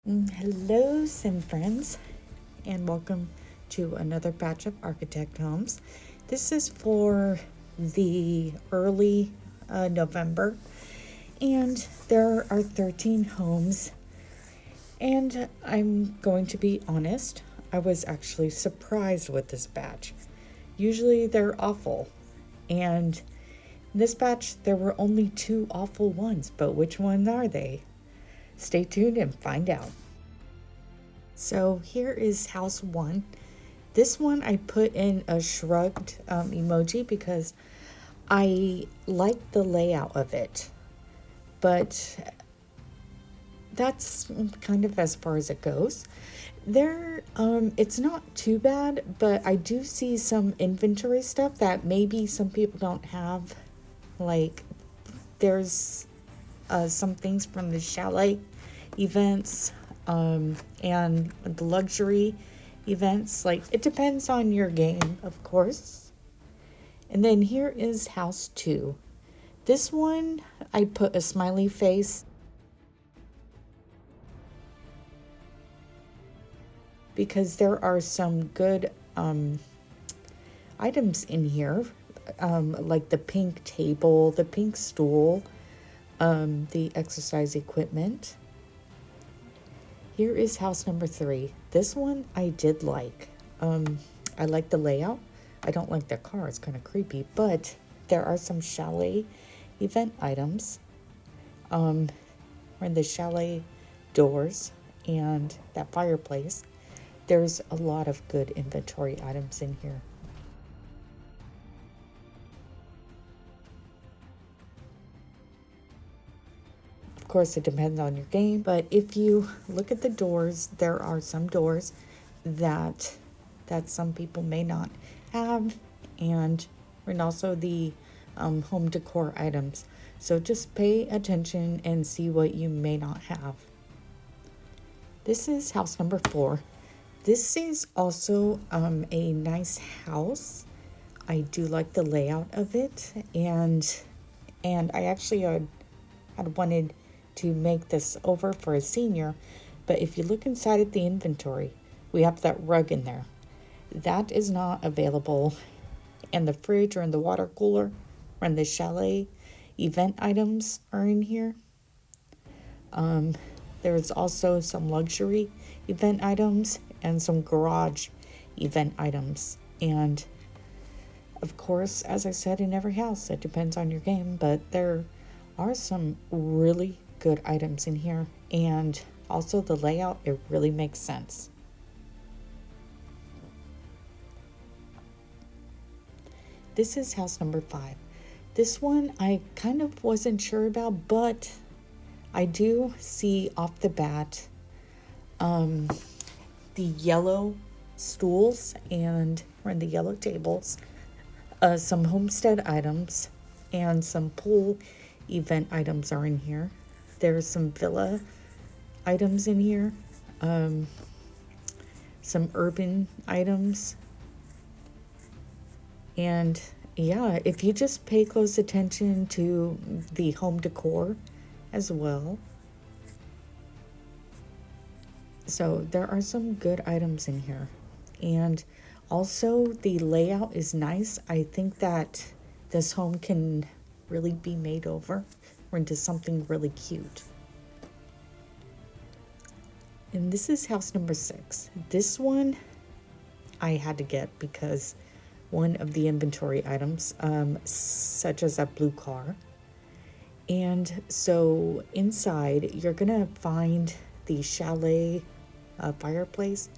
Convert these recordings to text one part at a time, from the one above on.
Hello, Sim friends, and welcome to another batch of Architect Homes. This is for the early November, and there are 13 homes. And I'm going to be honest, I was actually surprised with this batch. Usually they're awful, and in this batch there were only 2 awful ones, but which ones are they? Stay tuned and find out. So here is house 1. This one I put in a shrugged emoji because I like the layout of it, but that's kind of as far as it goes. It's not too bad, but I do see some inventory stuff that maybe some people don't have. Like, there's some things from the chalet events and the luxury events. Like, it depends on your game, of course. And then here is house 2. This one, I put a smiley face because there are some good items in here, like the pink table, the pink stool, the exercise equipment. Here is house number 3. This one I did like. I like the layout. I don't like the car, it's kind of creepy, but there are some chalet event items. In the chalet doors and that fireplace. There's a lot of good inventory items in here. Of course, it depends on your game, but if you look at the doors, there are some doors that some people may not have, and also the home decor items. So just pay attention and see what you may not have. This is house number 4. This is also a nice house. I do like the layout of it, and I actually had wanted to make this over for a senior, but if you look inside at the inventory, we have that rug in there. That is not available, and the fridge or in the water cooler or in the chalet event items are in here. There's also some luxury event items and some garage event items. And of course, as I said, in every house, it depends on your game, but there are some really good items in here. And also the layout, it really makes sense. This is house number 5. This one I kind of wasn't sure about, but I do see off the bat the yellow stools and the yellow tables, some homestead items, and some pool event items are in here. There's some villa items in here, some urban items, and yeah, if you just pay close attention to the home decor as well. So there are some good items in here. And also the layout is nice. I think that this home can really be made over into something really cute. And this is house number 6. This one I had to get because one of the inventory items, such as that blue car. And so inside, you're gonna find the chalet fireplace,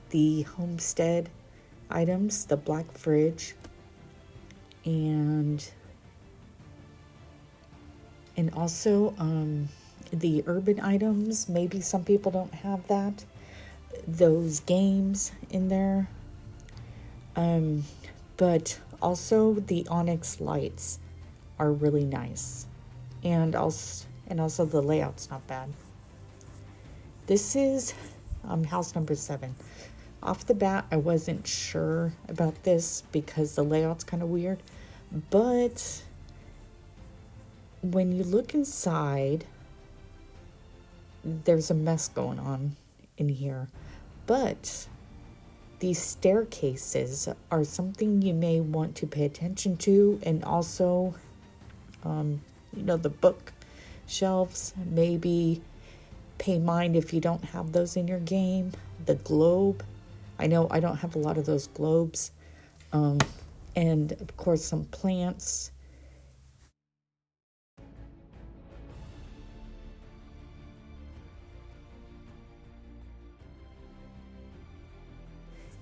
the homestead items, the black fridge, and also the urban items. Maybe some people don't have that. Those games in there. But also the onyx lights are really nice. And also the layout's not bad. This is house number 7. Off the bat, I wasn't sure about this because the layout's kind of weird, but when you look inside, there's a mess going on. in here. But these staircases are something you may want to pay attention to, and also, the book shelves, maybe pay mind if you don't have those in your game. The globe, I know I don't have a lot of those globes. And of course some plants.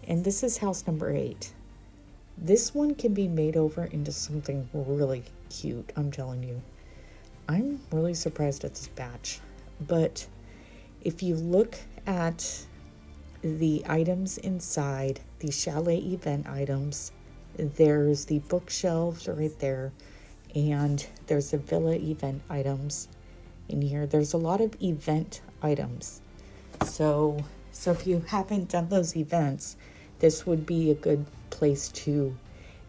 And this is house number 8. This one can be made over into something really cute, I'm telling you. I'm really surprised at this batch. But if you look at the items inside, the chalet event items, there's the bookshelves right there, and there's the villa event items in here. There's a lot of event items. So if you haven't done those events, this would be a good place to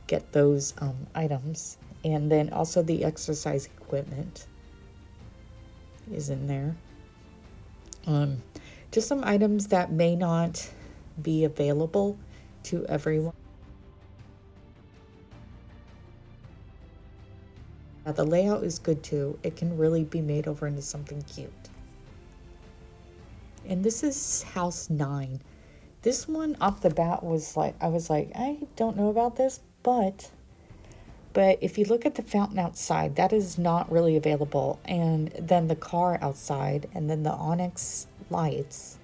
get those items. And then also the exercise equipment is in there. Just some items that may not be available to everyone. Now, the layout is good too. It can really be made over into something cute. And this is house 9. This one off the bat was like, I was like, I don't know about this, but if you look at the fountain outside, that is not really available. And then the car outside, and then the onyx lights,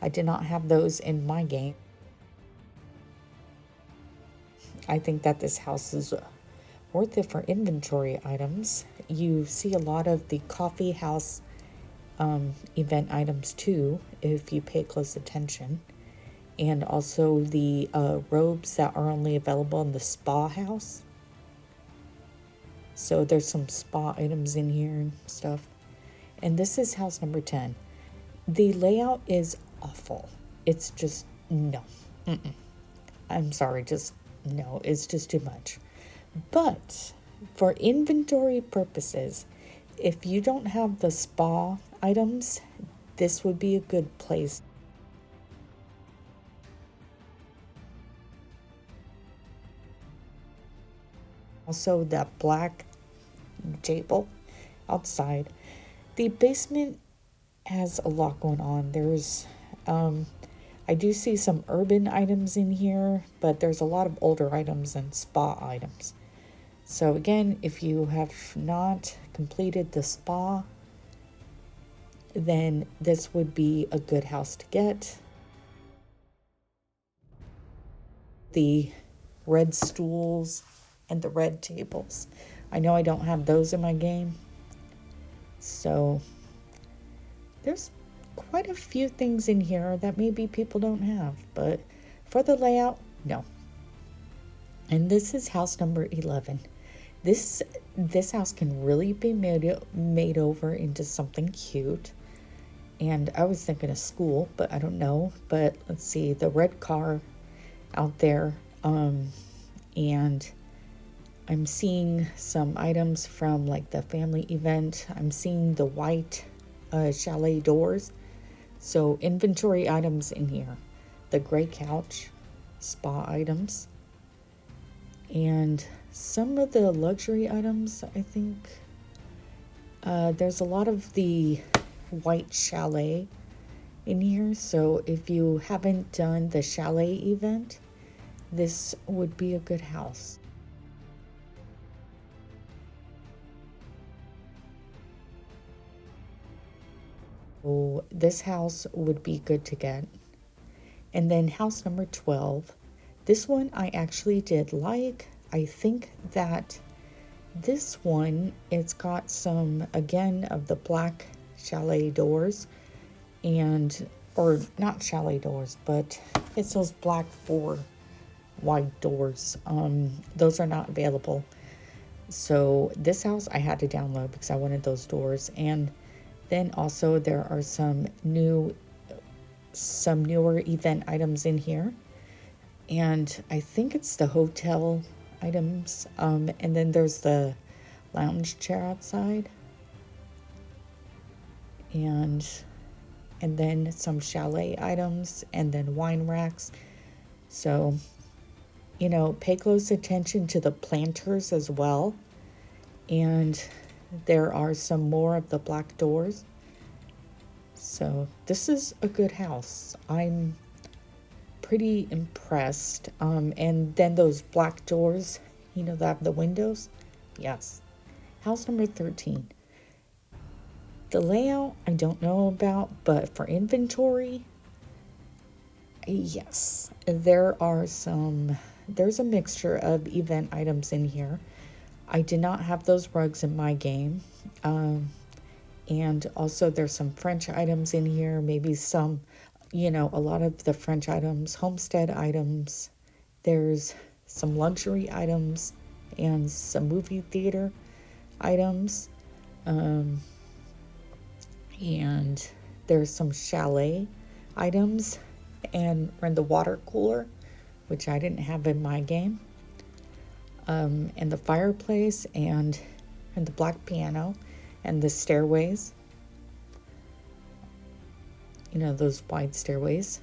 I did not have those in my game. I think that this house is worth it for inventory items. You see a lot of the coffee house event items too, if you pay close attention. And also the robes that are only available in the spa house. So there's some spa items in here and stuff. And this is house number 10. The layout is awful. It's just, no. I'm sorry, just no. It's just too much. But for inventory purposes, if you don't have the spa items, this would be a good place. Also, that black table outside. The basement has a lot going on. There's, I do see some urban items in here, but there's a lot of older items and spa items. So again, if you have not completed the spa, then this would be a good house to get. The red stools and the red tables. I know I don't have those in my game. So there's quite a few things in here that maybe people don't have, but for the layout, no. And this is house number 11. This house can really be made over into something cute. And I was thinking of school, but I don't know. But let's see, the red car out there, and I'm seeing some items from like the family event. I'm seeing the white chalet doors. So inventory items in here. The gray couch, spa items, and some of the luxury items, I think. There's a lot of the white chalet in here. So if you haven't done the chalet event, this would be a good house. So this house would be good to get. And then house number 12. This one I actually did like. I think that this one, it's got some, again, of the black chalet doors, and, or not chalet doors, but it's those black 4 wide doors. Those are not available. So this house I had to download because I wanted those doors. And then also there are some newer event items in here. And I think it's the hotel items. And then there's the lounge chair outside. And and then some chalet items, and then wine racks. So, pay close attention to the planters as well. And there are some more of the black doors. So this is a good house. I'm pretty impressed. And then those black doors, that have the windows. Yes. House number 13. The layout I don't know about, but for inventory, yes. There's a mixture of event items in here. I did not have those rugs in my game. And also there's some French items in here, maybe some, a lot of the French items, homestead items. There's some luxury items and some movie theater items. And there's some chalet items and the water cooler, which I didn't have in my game. And the fireplace and the black piano and the stairways. Those wide stairways.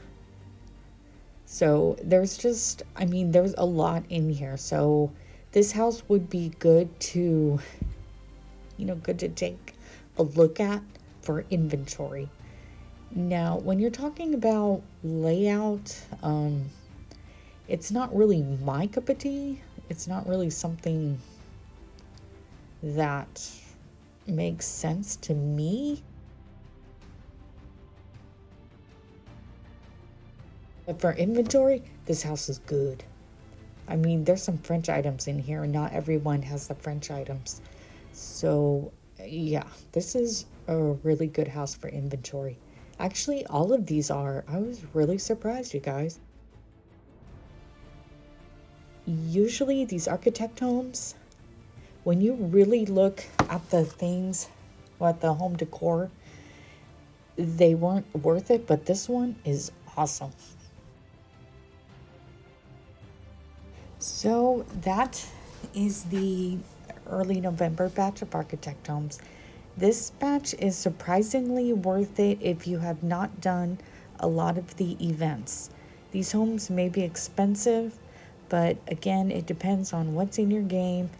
So there's a lot in here. So this house would be good to take a look at for inventory. Now, when you're talking about layout, it's not really my cup of tea. It's not really something that makes sense to me. But for inventory, this house is good. There's some French items in here, and not everyone has the French items. So, yeah, this is a really good house for inventory. Actually, all of these are. I was really surprised, you guys. Usually, these architect homes, when you really look at the things, at the home decor, they weren't worth it, but this one is awesome. So that is the early November batch of architect homes. This batch is surprisingly worth it if you have not done a lot of the events. These homes may be expensive, but again, it depends on what's in your game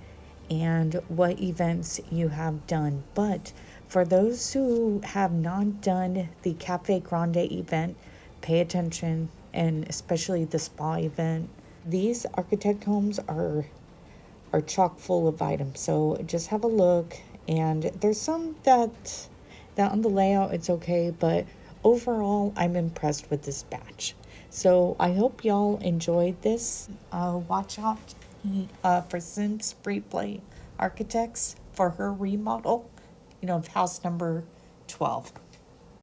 and what events you have done. But for those who have not done the Cafe Grande event, pay attention, and especially the spa event. These architect homes are chock full of items, so just have a look. And there's some that on the layout it's okay, but overall I'm impressed with this batch. So I hope y'all enjoyed this. Watch out for Sims Freeplay Architects for her remodel, of house number 12.